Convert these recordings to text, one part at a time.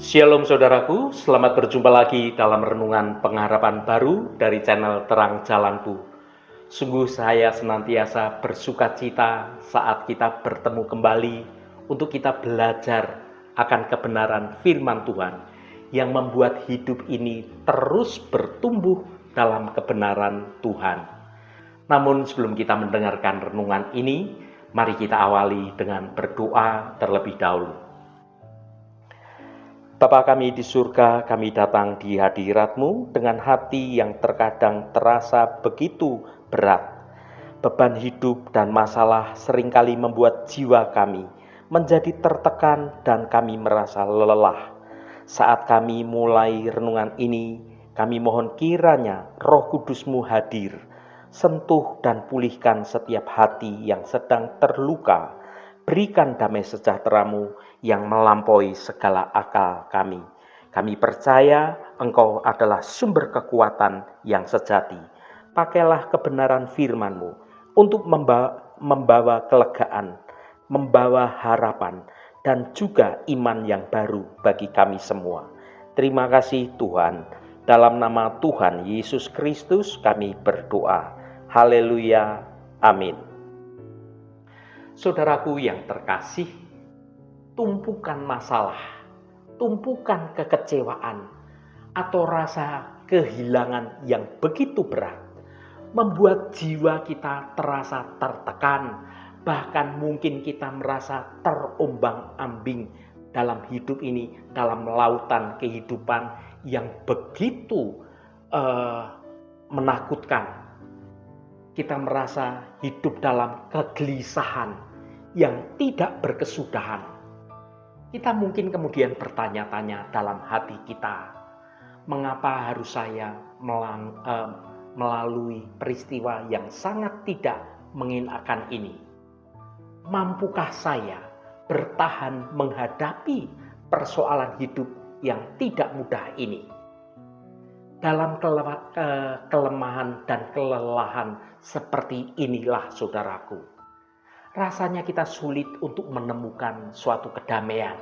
Shalom saudaraku, selamat berjumpa lagi dalam renungan pengharapan baru dari channel Terang Jalanku. Sungguh saya senantiasa bersukacita saat kita bertemu kembali untuk kita belajar akan kebenaran firman Tuhan yang membuat hidup ini terus bertumbuh dalam kebenaran Tuhan. Namun sebelum kita mendengarkan renungan ini, mari kita awali dengan berdoa terlebih dahulu. Bapa kami di surga, kami datang di hadirat-Mu dengan hati yang terkadang terasa begitu berat. Beban hidup dan masalah seringkali membuat jiwa kami menjadi tertekan dan kami merasa lelah. Saat kami mulai renungan ini, kami mohon kiranya Roh Kudus-Mu hadir, sentuh dan pulihkan setiap hati yang sedang terluka. Berikan damai sejahtera-Mu yang melampaui segala akal kami. Kami percaya Engkau adalah sumber kekuatan yang sejati. Pakailah kebenaran firman-Mu untuk membawa kelegaan, membawa harapan, dan juga iman yang baru bagi kami semua. Terima kasih Tuhan. Dalam nama Tuhan Yesus Kristus kami berdoa. Haleluya. Amin. Saudaraku yang terkasih, tumpukan masalah, tumpukan kekecewaan, atau rasa kehilangan yang begitu berat membuat jiwa kita terasa tertekan, bahkan mungkin kita merasa terombang-ambing dalam hidup ini, dalam lautan kehidupan yang begitu menakutkan. Kita merasa hidup dalam kegelisahan yang tidak berkesudahan. Kita mungkin kemudian bertanya-tanya dalam hati kita, mengapa harus saya melalui peristiwa yang sangat tidak mengenakan ini? Mampukah saya bertahan menghadapi persoalan hidup yang tidak mudah ini? Dalam kelemahan dan kelelahan seperti inilah saudaraku, rasanya kita sulit untuk menemukan suatu kedamaian,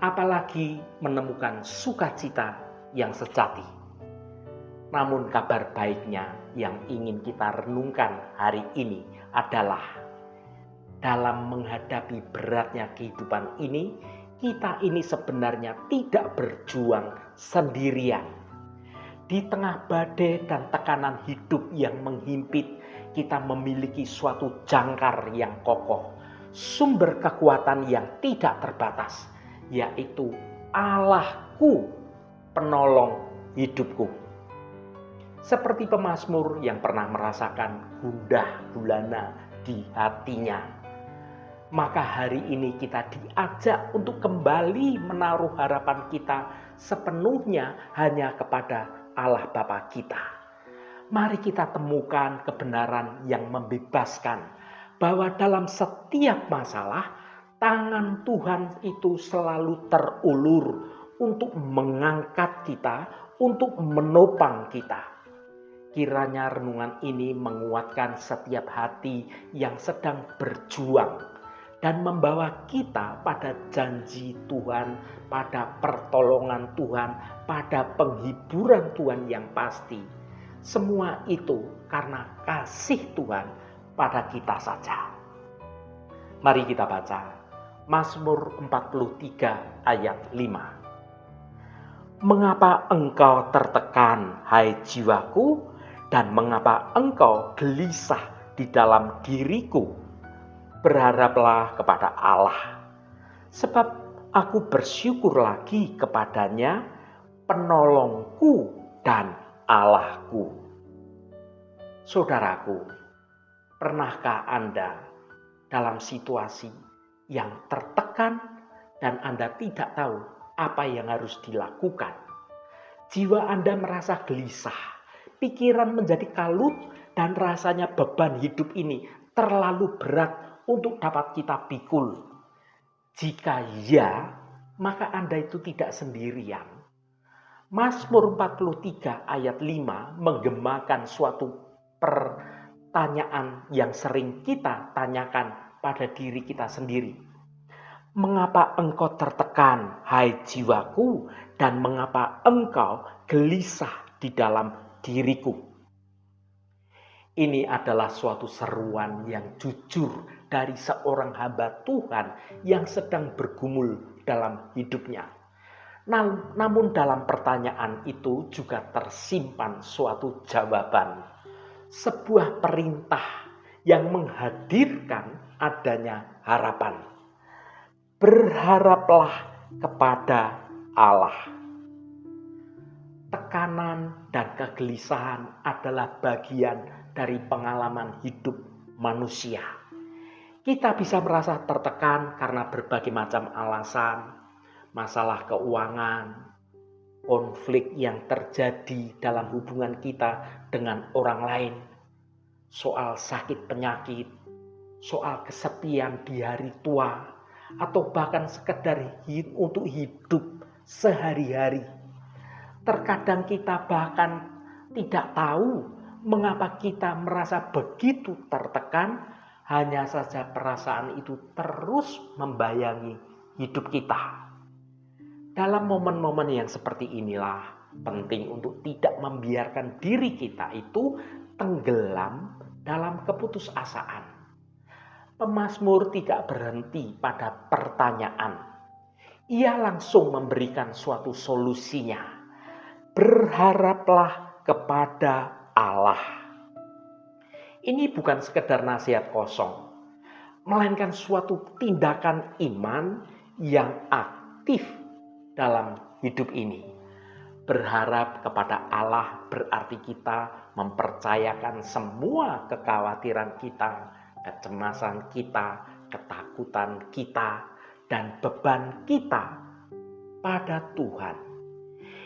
apalagi menemukan sukacita yang sejati. Namun kabar baiknya yang ingin kita renungkan hari ini adalah dalam menghadapi beratnya kehidupan ini, kita ini sebenarnya tidak berjuang sendirian. Di tengah badai dan tekanan hidup yang menghimpit, kita memiliki suatu jangkar yang kokoh, sumber kekuatan yang tidak terbatas, yaitu Allahku, penolong hidupku. Seperti pemazmur yang pernah merasakan gundah gulana di hatinya, maka hari ini kita diajak untuk kembali menaruh harapan kita sepenuhnya hanya kepada Allah Bapa kita. Mari kita temukan kebenaran yang membebaskan bahwa dalam setiap masalah tangan Tuhan itu selalu terulur untuk mengangkat kita, untuk menopang kita. Kiranya renungan ini menguatkan setiap hati yang sedang berjuang dan membawa kita pada janji Tuhan, pada pertolongan Tuhan, pada penghiburan Tuhan yang pasti. Semua itu karena kasih Tuhan pada kita saja. Mari kita baca Mazmur 43 ayat 5. Mengapa engkau tertekan, hai jiwaku, dan mengapa engkau gelisah di dalam diriku? Berharaplah kepada Allah, sebab aku bersyukur lagi kepadanya, penolongku dan Allahku. Saudaraku, pernahkah Anda dalam situasi yang tertekan dan Anda tidak tahu apa yang harus dilakukan? Jiwa Anda merasa gelisah, pikiran menjadi kalut, dan rasanya beban hidup ini terlalu berat untuk dapat kita pikul. Jika ya, maka Anda itu tidak sendirian. Mazmur 43 ayat 5 menggemakan suatu pertanyaan yang sering kita tanyakan pada diri kita sendiri. Mengapa engkau tertekan, hai jiwaku, dan mengapa engkau gelisah di dalam diriku? Ini adalah suatu seruan yang jujur dari seorang hamba Tuhan yang sedang bergumul dalam hidupnya. Namun dalam pertanyaan itu juga tersimpan suatu jawaban, sebuah perintah yang menghadirkan adanya harapan. Berharaplah kepada Allah. Tekanan dan kegelisahan adalah bagian dari pengalaman hidup manusia. Kita bisa merasa tertekan karena berbagai macam alasan, masalah keuangan, konflik yang terjadi dalam hubungan kita dengan orang lain, soal sakit penyakit, soal kesepian di hari tua, atau bahkan sekedar untuk hidup sehari-hari. Terkadang kita bahkan tidak tahu mengapa kita merasa begitu tertekan, hanya saja perasaan itu terus membayangi hidup kita. Dalam momen-momen yang seperti inilah penting untuk tidak membiarkan diri kita itu tenggelam dalam keputusasaan. Pemazmur tidak berhenti pada pertanyaan. Ia langsung memberikan suatu solusinya. Berharaplah kepada Allah. Ini bukan sekedar nasihat kosong, melainkan suatu tindakan iman yang aktif dalam hidup ini. Berharap kepada Allah berarti kita mempercayakan semua kekhawatiran kita, kecemasan kita, ketakutan kita, dan beban kita pada Tuhan.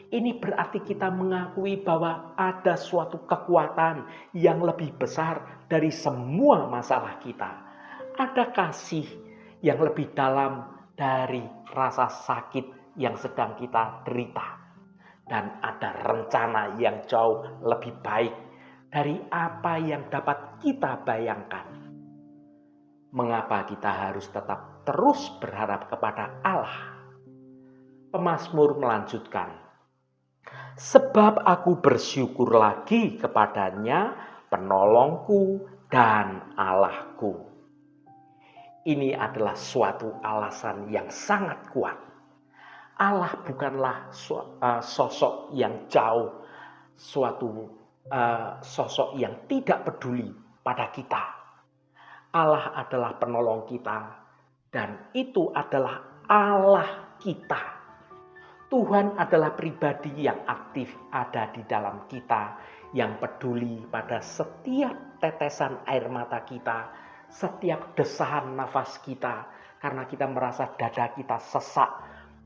Ini berarti kita mengakui bahwa ada suatu kekuatan yang lebih besar dari semua masalah kita. Ada kasih yang lebih dalam dari rasa sakit yang sedang kita derita. Dan ada rencana yang jauh lebih baik dari apa yang dapat kita bayangkan. Mengapa kita harus tetap terus berharap kepada Allah? Pemazmur melanjutkan, sebab aku bersyukur lagi kepadanya, penolongku dan Allahku. Ini adalah suatu alasan yang sangat kuat. Allah bukanlah sosok yang jauh, suatu sosok yang tidak peduli pada kita. Allah adalah penolong kita, dan itu adalah Allah kita. Tuhan adalah pribadi yang aktif ada di dalam kita, yang peduli pada setiap tetesan air mata kita, setiap desahan nafas kita, karena kita merasa dada kita sesak,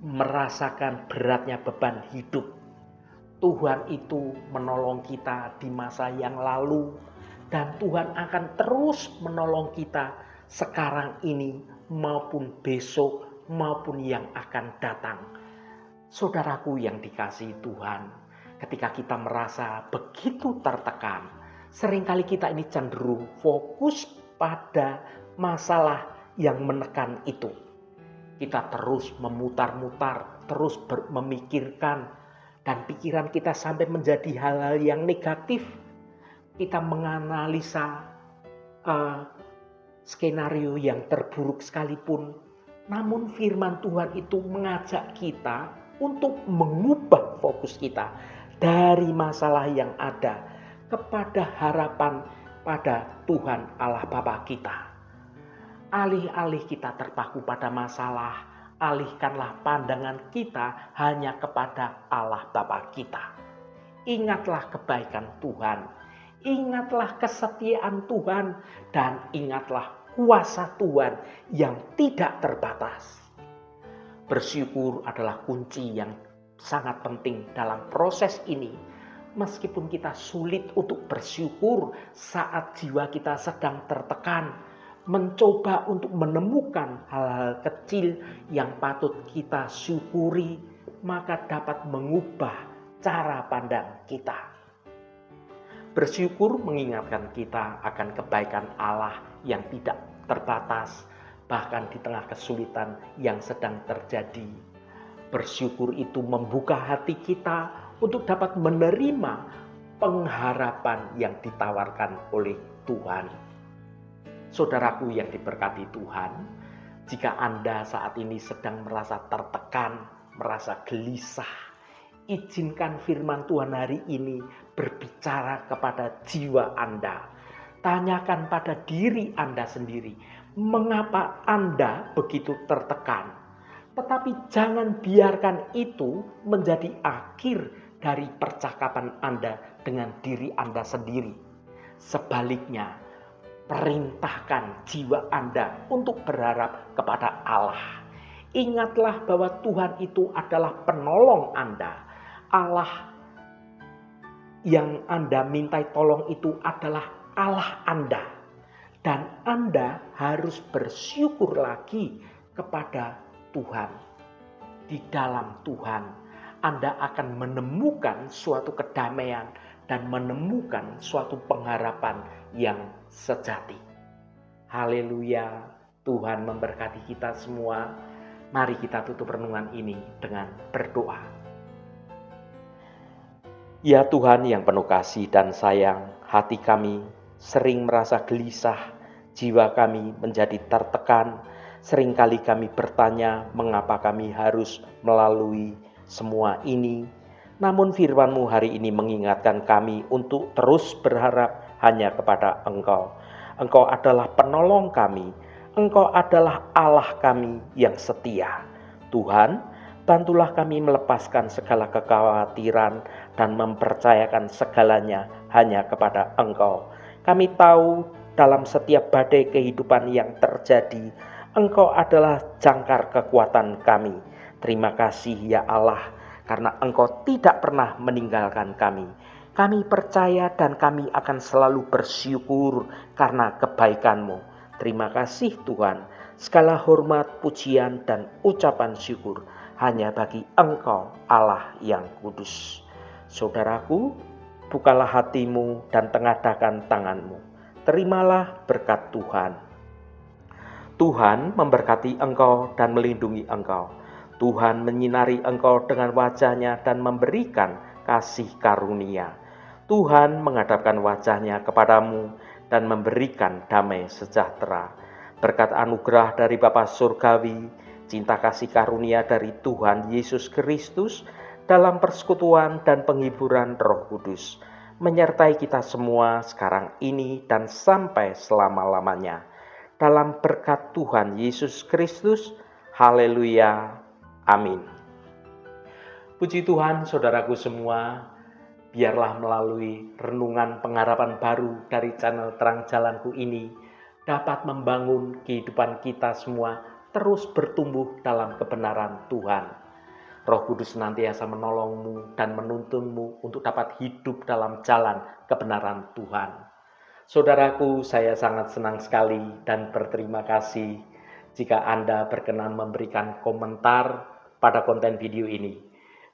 merasakan beratnya beban hidup. Tuhan itu menolong kita di masa yang lalu, dan Tuhan akan terus menolong kita sekarang ini maupun besok maupun yang akan datang. Saudaraku yang dikasihi Tuhan, ketika kita merasa begitu tertekan, seringkali kita ini cenderung fokus pada masalah yang menekan itu. Kita terus memutar-mutar, terus memikirkan, dan pikiran kita sampai menjadi hal-hal yang negatif. Kita menganalisa skenario yang terburuk sekalipun. Namun firman Tuhan itu mengajak kita untuk mengubah fokus kita dari masalah yang ada kepada harapan pada Tuhan Allah Bapa kita. Alih-alih kita terpaku pada masalah, alihkanlah pandangan kita hanya kepada Allah Bapa kita. Ingatlah kebaikan Tuhan. Ingatlah kesetiaan Tuhan, dan ingatlah kuasa Tuhan yang tidak terbatas. Bersyukur adalah kunci yang sangat penting dalam proses ini. Meskipun kita sulit untuk bersyukur saat jiwa kita sedang tertekan, mencoba untuk menemukan hal-hal kecil yang patut kita syukuri, maka dapat mengubah cara pandang kita. Bersyukur mengingatkan kita akan kebaikan Allah yang tidak terbatas, bahkan di tengah kesulitan yang sedang terjadi. Bersyukur itu membuka hati kita untuk dapat menerima pengharapan yang ditawarkan oleh Tuhan. Saudaraku yang diberkati Tuhan, jika Anda saat ini sedang merasa tertekan, merasa gelisah, izinkan firman Tuhan hari ini berbicara kepada jiwa Anda. Tanyakan pada diri Anda sendiri, mengapa Anda begitu tertekan? Tetapi jangan biarkan itu menjadi akhir dari percakapan Anda dengan diri Anda sendiri. Sebaliknya, perintahkan jiwa Anda untuk berharap kepada Allah. Ingatlah bahwa Tuhan itu adalah penolong Anda. Allah yang Anda mintai tolong itu adalah Allah Anda. Dan Anda harus bersyukur lagi kepada Tuhan. Di dalam Tuhan, Anda akan menemukan suatu kedamaian dan menemukan suatu pengharapan yang sejati. Haleluya, Tuhan memberkati kita semua. Mari kita tutup renungan ini dengan berdoa. Ya Tuhan yang penuh kasih dan sayang, hati kami sering merasa gelisah, jiwa kami menjadi tertekan. Seringkali kami bertanya mengapa kami harus melalui semua ini. Namun firman-Mu hari ini mengingatkan kami untuk terus berharap hanya kepada Engkau. Engkau adalah penolong kami. Engkau adalah Allah kami yang setia. Tuhan, bantulah kami melepaskan segala kekhawatiran dan mempercayakan segalanya hanya kepada Engkau. Kami tahu dalam setiap badai kehidupan yang terjadi, Engkau adalah jangkar kekuatan kami. Terima kasih ya Allah, karena Engkau tidak pernah meninggalkan kami. Kami percaya dan kami akan selalu bersyukur karena kebaikan-Mu. Terima kasih Tuhan. Segala hormat, pujian, dan ucapan syukur hanya bagi Engkau Allah yang kudus. Saudaraku, bukalah hatimu dan tengadahkan tanganmu. Terimalah berkat Tuhan. Tuhan memberkati engkau dan melindungi engkau. Tuhan menyinari engkau dengan wajah-Nya dan memberikan kasih karunia. Tuhan menghadapkan wajah-Nya kepadamu dan memberikan damai sejahtera. Berkat anugerah dari Bapa Surgawi, cinta kasih karunia dari Tuhan Yesus Kristus, dalam persekutuan dan penghiburan Roh Kudus, menyertai kita semua sekarang ini dan sampai selama-lamanya. Dalam berkat Tuhan Yesus Kristus, haleluya, amin. Puji Tuhan, saudaraku semua, biarlah melalui renungan pengharapan baru dari channel Terang Jalanku ini dapat membangun kehidupan kita semua terus bertumbuh dalam kebenaran Tuhan. Roh Kudus senantiasa menolongmu dan menuntunmu untuk dapat hidup dalam jalan kebenaran Tuhan. Saudaraku, saya sangat senang sekali dan berterima kasih jika Anda berkenan memberikan komentar pada konten video ini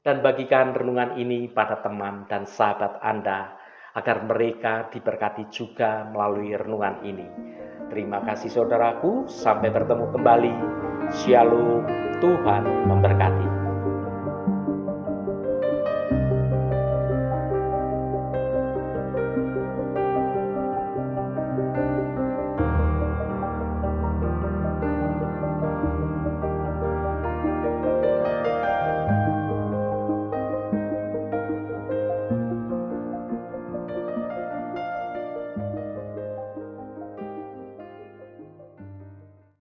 dan bagikan renungan ini pada teman dan sahabat Anda agar mereka diberkati juga melalui renungan ini. Terima kasih saudaraku, sampai bertemu kembali. Shalom, Tuhan memberkati.